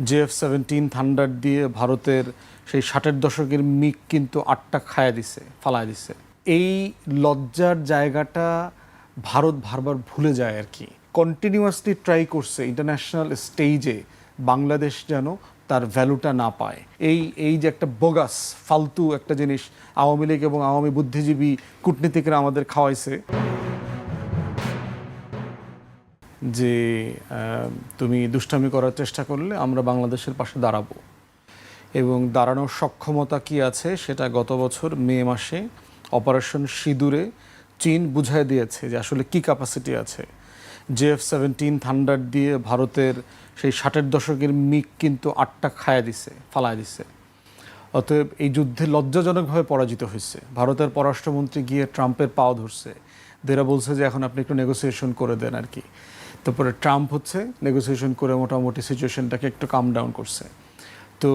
JF-17 thunder দিয়ে ভারতের সেই 60-এর দশকের মিগ কিন্তু 8টা খায়া দিছে, ফালায় দিছে। এই লজ্জার জায়গাটা ভারত বারবার ভুলে যায় আর কি। কন্টিনিউয়াসলি ট্রাই করছে ইন্টারন্যাশনাল স্টেজে বাংলাদেশ যেন তার ভ্যালুটা না পায়। এই যে একটা বোগাস ফালতু একটা জিনিস আওয়ামী লীগ এবং আওয়ামী বুদ্ধিজীবী কূটনীতিকরা আমাদের খাওয়াইছে যে তুমি দুষ্টামি করার চেষ্টা করলে আমরা বাংলাদেশের পাশে দাঁড়াবো, এবং দাঁড়ানোর সক্ষমতা কি আছে সেটা গত বছর মে মাসে অপারেশন সিঁদুরে চীন বুঝাই দিয়েছে যে আসলে কি ক্যাপাসিটি আছে। JF-17 থান্ডার দিয়ে ভারতের সেই 60-এর দশকের মিগ কিন্তু 8টা খায়া দিছে, ফালায় দিছে। অতএব এই যুদ্ধে লজ্জাজনকভাবে পরাজিত হয়েছে। ভারতের পররাষ্ট্রমন্ত্রী গিয়ে ট্রাম্পের পাও ধরছে, দেরা বলছে যে এখন আপনি একটু নেগোসিয়েশন করে দেন আর কি। তারপরে ট্রাম্প হচ্ছে নেগোসিয়েশন করে মোটামুটি সিচুয়েশনটাকে একটু কাম ডাউন করছে। তো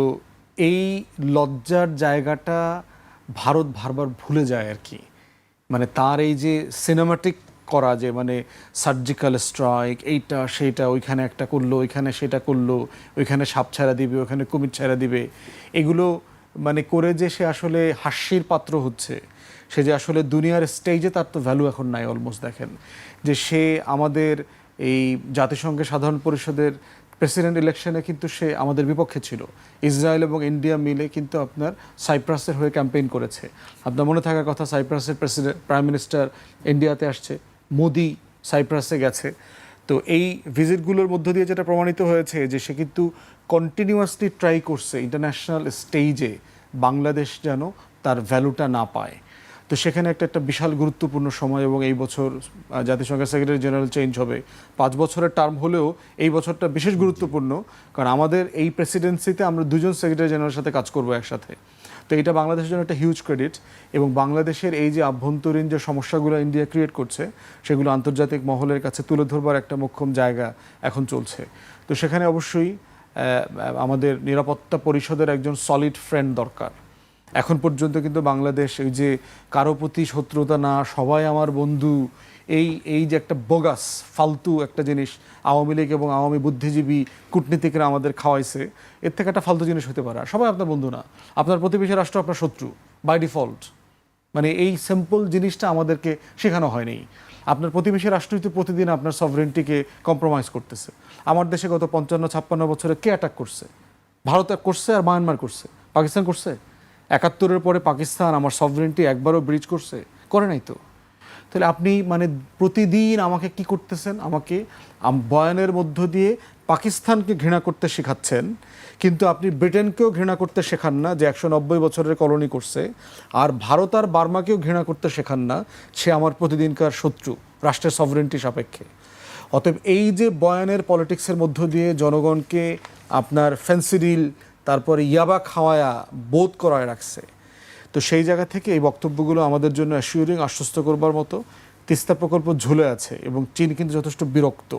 এই লজ্জার জায়গাটা ভারত বারবার ভুলে যায় আর কি। মানে তার এই যে সিনেমাটিক করা, যে মানে সার্জিক্যাল স্ট্রাইক, এইটা সেইটা, ওইখানে একটা করলো, ওইখানে সেটা করলো, ওইখানে সাপ ছাড়া দিবে, ওইখানে কুমির ছাড়া দিবে, এগুলো মানে করে যে সে আসলে হাস্যের পাত্র হচ্ছে, সে যে আসলে দুনিয়ার স্টেজে তার তো ভ্যালু এখন নাই অলমোস্ট। দেখেন যে সে আমাদের এই জাতিসংঘের সাধারণ পরিষদের প্রেসিডেন্ট ইলেকশনে কিন্তু সে আমাদের বিপক্ষে ছিল। ইসরায়েল এবং ইন্ডিয়া মিলে কিন্তু আপনার সাইপ্রাসের হয়ে ক্যাম্পেইন করেছে। আপনার মনে থাকার কথা, সাইপ্রাসের প্রাইম মিনিস্টার ইন্ডিয়াতে আসছে, মোদি সাইপ্রাসে গেছে। তো এই ভিজিটগুলোর মধ্য দিয়ে যেটা প্রমাণিত হয়েছে যে সে কিন্তু কন্টিনিউয়াসলি ট্রাই করছে ইন্টারন্যাশনাল স্টেজে বাংলাদেশ যেন তার ভ্যালুটা না পায়। তো সেখানে একটা বিশাল গুরুত্বপূর্ণ সময়, এবং এই বছর জাতিসংঘের সেক্রেটারি জেনারেল চেঞ্জ হবে। 5 বছরের টার্ম হলেও এই বছরটা বিশেষ গুরুত্বপূর্ণ, কারণ আমাদের এই প্রেসিডেন্সিতে আমরা দুজন সেক্রেটারি জেনারেলের সাথে কাজ করব একসাথে। তো এটা বাংলাদেশের জন্য একটা হিউজ ক্রেডিট, এবং বাংলাদেশের এই যে আভ্যন্তরীণ যে সমস্যাগুলো ইন্ডিয়া ক্রিয়েট করছে সেগুলো আন্তর্জাতিক মহলের কাছে তুলে ধরবার একটা মোক্ষম জায়গা এখন চলছে। তো সেখানে অবশ্যই আমাদের নিরাপত্তা পরিষদের একজন সলিড ফ্রেন্ড দরকার। এখন পর্যন্ত কিন্তু বাংলাদেশ এই যে কারো প্রতি শত্রুতা না, সবাই আমার বন্ধু, এই যে একটা বোগাস ফালতু একটা জিনিস আওয়ামী লীগ এবং আওয়ামী বুদ্ধিজীবী কূটনীতিকরা আমাদের খাওয়াইছে, এর থেকে একটা ফালতু জিনিস হতে পারে। সবাই আপনার বন্ধু না, আপনার প্রতিবেশী রাষ্ট্র আপনার শত্রু বাই ডিফল্ট। মানে এই সিম্পল জিনিসটা আমাদেরকে শেখানো হয়নি। আপনার প্রতিবেশী রাষ্ট্রই তো প্রতিদিন আপনার সভরেন্টিকে কম্প্রোমাইজ করতেছে। আমার দেশে গত 55-56 বছরে কে অ্যাটাক করছে? ভারত করছে, আর মায়ানমার করছে, পাকিস্তান করছে। 71-এর পরে পাকিস্তান আমার সভরেন্টি একবারও ব্রিচ করছে? করে নাই তো। তাহলে আপনি মানে প্রতিদিন আমাকে কি করতেছেন? আমাকে বয়ানের মধ্য দিয়ে পাকিস্তানকে ঘৃণা করতে শেখাচ্ছেন, কিন্তু আপনি ব্রিটেনকেও ঘৃণা করতে শেখান না যে 190 বছরের কলোনি করছে, আর ভারত আর বার্মাকেও ঘৃণা করতে শেখান না, সে আমার প্রতিদিনকার শত্রু রাষ্ট্রের সভরেন্টি সাপেক্ষে। অতএব এই যে বয়ানের পলিটিক্সের মধ্য দিয়ে জনগণকে আপনার ফেন্সিডিল তারপরে ইয়াবা খাওয়ায়া বোধ করায় রাখছে। তো সেই জায়গা থেকে এই বক্তব্যগুলো আমাদের জন্য অ্যাসিউরিং, আশ্বস্ত করবার মতো। তিস্তা প্রকল্প ঝুলে আছে এবং চীন কিন্তু যথেষ্ট বিরক্ত।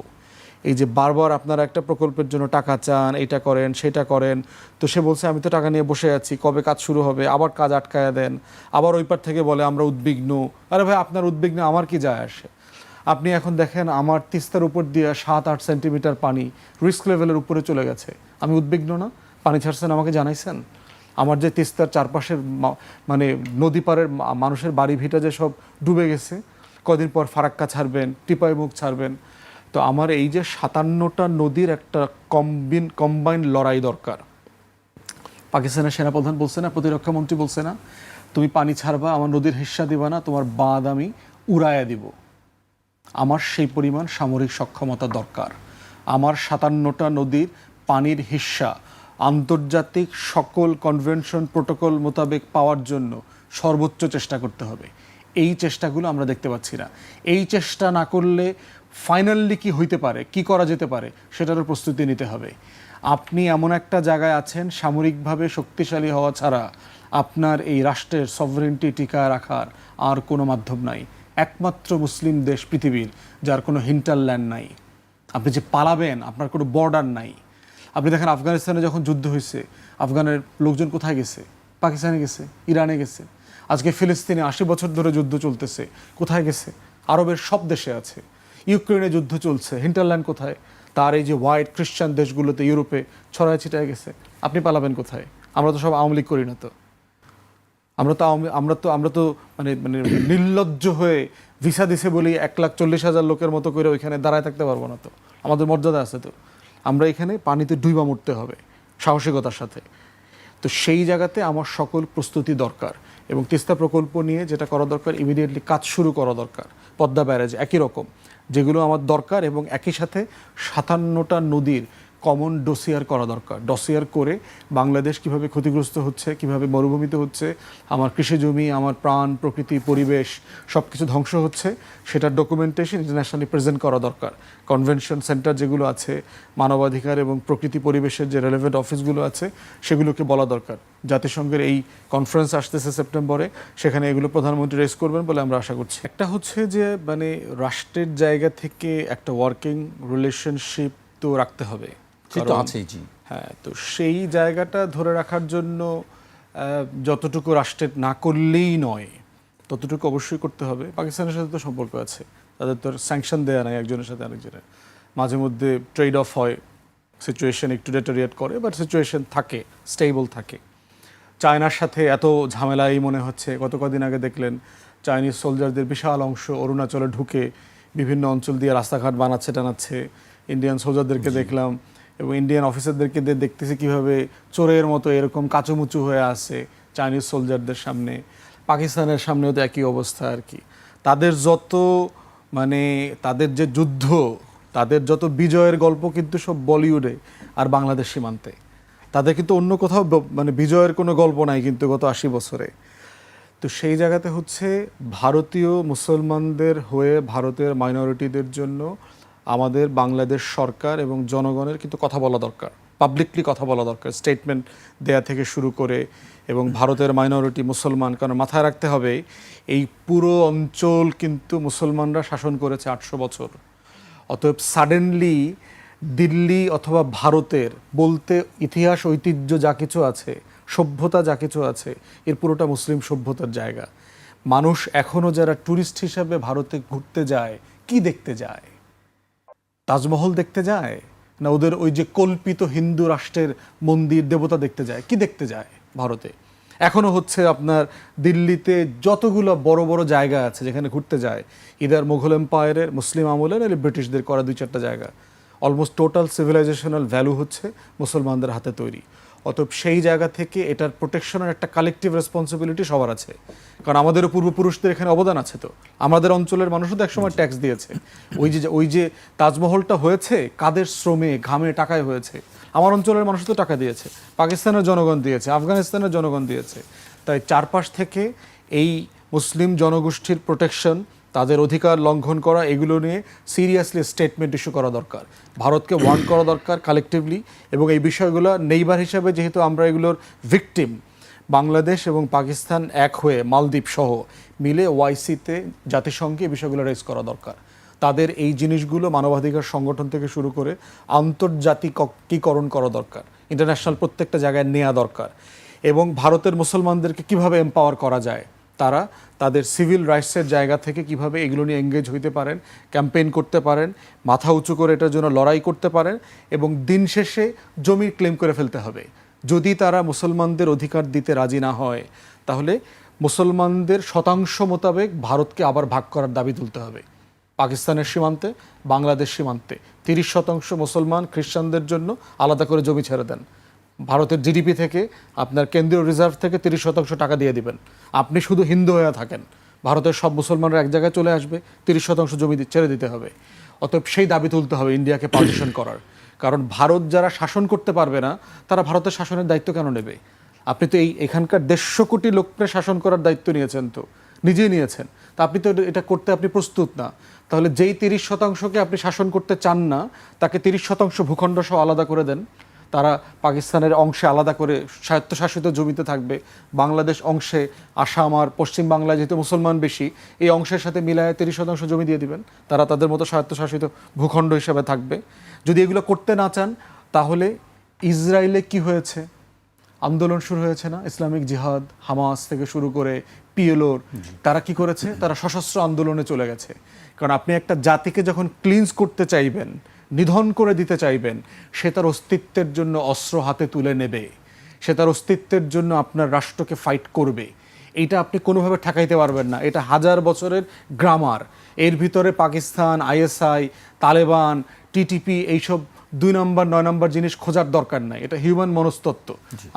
এই যে বারবার আপনারা একটা প্রকল্পের জন্য টাকা চান, এটা করেন সেটা করেন, তো সে বলছে আমি তো টাকা নিয়ে বসে আছি, কবে কাজ শুরু হবে? আবার কাজ আটকায়া দেন, আবার ওই পার থেকে বলে আমরা উদ্বিগ্ন। আরে ভাই, আপনার উদ্বিগ্ন আমার কি যায় আসে? আপনি এখন দেখেন আমার তিস্তার উপর দিয়ে 7-8 সেন্টিমিটার পানি রিস্ক লেভেলের উপরে চলে গেছে, আমি উদ্বিগ্ন না? পানি ছাড়ছেন, আমাকে জানাইছেন? আমার যে তিস্তার চারপাশের মানে নদী পাড়ের মানুষের বাড়ি ভিটা যে সব ডুবে গেছে, কদিন পর ফারাক্কা ছাড়বেন, টিপাই মুখ ছাড়বেন। তো আমার এই যে 57টা নদীর একটা কম্বাইন্ড লড়াই দরকার। পাকিস্তানের সেনাপ্রধান বলছে না, প্রতিরক্ষা মন্ত্রী বলছে না, তুমি পানি ছাড়বা, আমার নদীর হিস্সা দিবা না, তোমার বাঁধ আমি উড়াইয়া দিব। আমার সেই পরিমাণ সামরিক সক্ষমতা দরকার। আমার 57টা নদীর পানির হিস্সা আন্তর্জাতিক সকল কনভেনশন প্রোটোকল মোতাবেক পাওয়ার জন্য সর্বোচ্চ চেষ্টা করতে হবে। এই চেষ্টাগুলো আমরা দেখতে পাচ্ছি না। এই চেষ্টা না করলে ফাইনালি কি হইতে পারে, কি করা যেতে পারে, সেটারও প্রস্তুতি নিতে হবে। আপনি এমন একটা জায়গায় আছেন, সামরিকভাবে শক্তিশালী হওয়া ছাড়া আপনার এই রাষ্ট্রের সভরেন্টি টিকায় রাখার আর কোনো মাধ্যম নাই। একমাত্র মুসলিম দেশ পৃথিবীর যার কোনো হিন্টারল্যান্ড নাই। আপনি যে পালাবেন, আপনার কোনো বর্ডার নাই। আপনি দেখেন আফগানিস্তানে যখন যুদ্ধ হয়েছে, আফগানের লোকজন কোথায় গেছে? পাকিস্তানে গেছে, ইরানে গেছে। আজকে ফিলিস্তিনে 80 বছর ধরে যুদ্ধ চলতেছে, কোথায় গেছে? আরবের সব দেশে আছে। ইউক্রেনে যুদ্ধ চলছে, হিন্টারল্যান্ড কোথায়? তার এই যে হোয়াইট খ্রিস্টান দেশগুলোতে ইউরোপে ছড়ায় ছিটায় গেছে, আপনি পালাবেন কোথায়? আমরা তো সব আওয়ামী লীগ করি না তো, আমরা তো মানে মানে নির্লজ্জ হয়ে ভিসা দিছে বলি 1,40,000 লোকের মতো করে ওইখানে দাঁড়ায় থাকতে পারবো না তো, আমাদের মর্যাদা আছে তো। আমরা এখানে পানিতে ডুইবা মরতে হবে সাহসিকতার সাথে। তো সেই জায়গাতে আমার সকল প্রস্তুতি দরকার, এবং তিস্তা প্রকল্প নিয়ে যেটা করা দরকার, ইমিডিয়েটলি কাজ শুরু করা দরকার। পদ্মা ব্যারেজ একই রকম, যেগুলো আমার দরকার, এবং একই সাথে 57টা নদীর কমন ডসিয়ার করা দরকার। ডসিয়ার করে বাংলাদেশ কিভাবে ক্ষতিগ্রস্ত হচ্ছে, কিভাবে মরুভূমিতে হচ্ছে, আমার কৃষি জমি, আমার প্রাণ, প্রকৃতি, পরিবেশ সব কিছু ধ্বংস হচ্ছে, সেটার ডকুমেন্টেশন ইন্টারন্যাশনালি প্রেজেন্ট করা দরকার। কনভেনশন সেন্টার যেগুলো আছে, মানবাধিকার এবং প্রকৃতি পরিবেশের যে রেলেভেন্ট অফিসগুলো আছে, সেগুলোকে বলা দরকার। জাতিসংঘের এই কনফারেন্স আসতেছে সেপ্টেম্বরে, সেখানে এগুলো প্রধানমন্ত্রী রেজ করবেন বলে আমরা আশা করছি। একটা হচ্ছে যে মানে রাষ্ট্রের জায়গা থেকে একটা ওয়ার্কিং রিলেশনশিপ তো রাখতে হবে, হ্যাঁ। তো সেই জায়গাটা ধরে রাখার জন্য যতটুকু রাষ্ট্রের না করলেই নয়, ততটুকু অবশ্যই করতে হবে। পাকিস্তানের সাথে তো সম্পর্ক আছে, তাদের তো স্যাংশন দেওয়া নাই একজনের সাথে আরেকজনের, মাঝে মধ্যে ট্রেড অফ হয়, সিচুয়েশন একটু ডেটোরিয়েট করে, বাট সিচুয়েশন থাকে, স্টেবল থাকে। চায়নার সাথে এত ঝামেলাই মনে হচ্ছে, গত কদিন আগে দেখলেন চাইনিজ সোলজারদের বিশাল অংশ অরুণাচলে ঢুকে বিভিন্ন অঞ্চল দিয়ে রাস্তাঘাট বানাচ্ছে টানাচ্ছে। ইন্ডিয়ান সোলজারদেরকে দেখলাম, এবং ইন্ডিয়ান অফিসারদেরকে দেখতেছি কীভাবে চোরের মতো এরকম কাচুমুচু হয়ে আসে চাইনিজ সোলজারদের সামনে। পাকিস্তানের সামনেও তো একই অবস্থা আর কি। তাদের যত মানে তাদের যে যুদ্ধ, তাদের যত বিজয়ের গল্প কিন্তু সব বলিউডে আর বাংলাদেশ সীমান্তে। তাদের কিন্তু অন্য কোথাও মানে বিজয়ের কোনো গল্প নাই কিন্তু গত 80 বছরে। তো সেই জায়গাতে হচ্ছে ভারতীয় মুসলমানদের হয়ে ভারতের মাইনরিটিদের জন্য আমাদের বাংলাদেশ সরকার এবং জনগণের কিন্তু কথা বলা দরকার, পাবলিকলি কথা বলা দরকার, স্টেটমেন্ট দেয়া থেকে শুরু করে। এবং ভারতের মাইনরিটি মুসলমান, কারণ মাথায় রাখতে হবে এই পুরো অঞ্চল কিন্তু মুসলমানরা শাসন করেছে 800 বছর। অতএব সাডেনলি দিল্লি অথবা ভারতের বলতে ইতিহাস ঐতিহ্য যা কিছু আছে, সভ্যতা যা কিছু আছে, এর পুরোটা মুসলিম সভ্যতার জায়গা। মানুষ এখনও যারা ট্যুরিস্ট হিসাবে ভারতে ঘুরতে যায়, কি দেখতে যায়? তাজমহল দেখতে যায়, না ওদের ওই যে কল্পিত হিন্দু রাষ্ট্রের মন্দির দেবতা দেখতে যায়? কি দেখতে যায় ভারতে? এখনও হচ্ছে আপনার দিল্লিতে যতগুলো বড় বড় জায়গা আছে যেখানে ঘুরতে যায়, ইদার মুঘল এম্পায়ারের, মুসলিম আমলের, নাহলে ব্রিটিশদের করা 2-4টা জায়গা। অলমোস্ট টোটাল সিভিলাইজেশনাল ভ্যালু হচ্ছে মুসলমানদের হাতে তৈরি। অতএব সেই জায়গা থেকে এটার প্রোটেকশনের একটা কালেকটিভ রেসপন্সিবিলিটি সবার আছে, কারণ আমাদেরও পূর্বপুরুষদের এখানে অবদান আছে। তো আমাদের অঞ্চলের মানুষও তো একসময় ট্যাক্স দিয়েছে। ওই যে তাজমহলটা হয়েছে কাদের শ্রমে, ঘামে, টাকায় হয়েছে? আমার অঞ্চলের মানুষ তো টাকা দিয়েছে, পাকিস্তানের জনগণ দিয়েছে, আফগানিস্তানের জনগণ দিয়েছে। তাই চারপাশ থেকে এই মুসলিম জনগোষ্ঠীর প্রোটেকশন, তাদের অধিকার লঙ্ঘন করা, এগুলো নিয়ে সিরিয়াসলি স্টেটমেন্ট ইস্যু করা দরকার। ভারতকে ওয়ার্ন করা দরকার কালেকটিভলি। এবং এই বিষয়গুলো নেইবার হিসাবে যেহেতু আমরা এগুলোর ভিকটিম, বাংলাদেশ এবং পাকিস্তান এক হয়ে মালদ্বীপ সহ মিলে ওআইসিতে জাতিসংঘে এই বিষয়গুলো রেজ করা দরকার। তাদের এই জিনিসগুলো মানবাধিকার সংগঠন থেকে শুরু করে আন্তর্জাতিকীকরণ করা দরকার, ইন্টারন্যাশনাল প্রত্যেকটা জায়গায় নেওয়া দরকার। এবং ভারতের মুসলমানদেরকে কিভাবে এম্পাওয়ার করা যায়, তারা তাদের সিভিল রাইটসের জায়গা থেকে কিভাবে এগুলো নিয়ে এঙ্গেজ হইতে পারেন, ক্যাম্পেইন করতে পারেন, মাথা উঁচু করে এটার জন্য লড়াই করতে পারেন। এবং দিন শেষে জমি ক্লেম করে ফেলতে হবে। যদি তারা মুসলমানদের অধিকার দিতে রাজি না হয়, তাহলে মুসলমানদের শতাংশ মোতাবেক ভারতকে আবার ভাগ করার দাবি তুলতে হবে। পাকিস্তানের সীমান্তে, বাংলাদেশ সীমান্তে 30% মুসলমান, খ্রিস্টানদের জন্য আলাদা করে জমি ছেড়ে দেন। ভারতের জিডিপি থেকে, আপনার কেন্দ্রীয় রিজার্ভ থেকে 30% টাকা দিয়ে দিবেন। আপনি শুধু হিন্দু হয়ে থাকেন, ভারতের সব মুসলমানরা এক জায়গায় চলে আসবে, 30% জমি ছেড়ে দিতে হবে। অতএব সেই দাবি তুলতে হবে ইন্ডিয়াকে পার্টিশন করার। কারণ ভারত যারা শাসন করতে পারবে না, তারা ভারতের শাসনের দায়িত্ব কেন নেবে? আপনি তো এখানকার 150 কোটি লোককে শাসন করার দায়িত্ব নিয়েছেন, তো নিজেই নিয়েছেন। তা আপনি তো এটা করতে আপনি প্রস্তুত না। তাহলে যেই 30%কে আপনি শাসন করতে চান না, তাকে 30% ভূখণ্ড সহ আলাদা করে দেন। তারা পাকিস্তানের অংশে আলাদা করে স্বায়ত্তশাসিত জমিতে থাকবে। বাংলাদেশ অংশে, আসাম আর পশ্চিম বাংলায় যেহেতু মুসলমান বেশি, এই অংশের সাথে মিলায় 30% জমি দিয়ে দিবেন। তারা তাদের মতো স্বায়ত্তশাসিত ভূখণ্ড হিসেবে থাকবে। যদি এগুলো করতে না চান, তাহলে ইসরায়েলে কি হয়েছে? আন্দোলন শুরু হয়েছে না? ইসলামিক জিহাদ, হামাস থেকে শুরু করে পিএলওর, তারা কি করেছে? তারা সশস্ত্র আন্দোলনে চলে গেছে। কারণ আপনি একটা জাতিকে যখন ক্লিনস করতে চাইবেন, নিধন করে দিতে চাইবেন, সে তার অস্তিত্বের জন্য অস্ত্র হাতে তুলে নেবে, সে তার অস্তিত্বের জন্য আপনার রাষ্ট্রকে ফাইট করবে। এইটা আপনি কোনোভাবে ঠেকাইতে পারবেন না। এটা হাজার বছরের গ্রামার। এর ভিতরে পাকিস্তান, আইএসআই, তালেবান, টিটিপি এইসব 2 নম্বর 9 নম্বর জিনিস খোঁজার দরকার নাই। এটা হিউম্যান মনস্তত্ত্ব।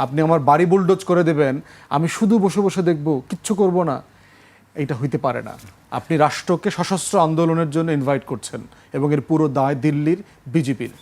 আপনি আমার বাড়ি বুলডোজ করে দেবেন, আমি শুধু বসে বসে দেখব, কিচ্ছু করব না, এটা হইতে পারে না। আপনি রাষ্ট্রকে সশস্ত্র আন্দোলনের জন্য ইনভাইট করছেন এবং এর পুরো দায় দিল্লির বিজেপির।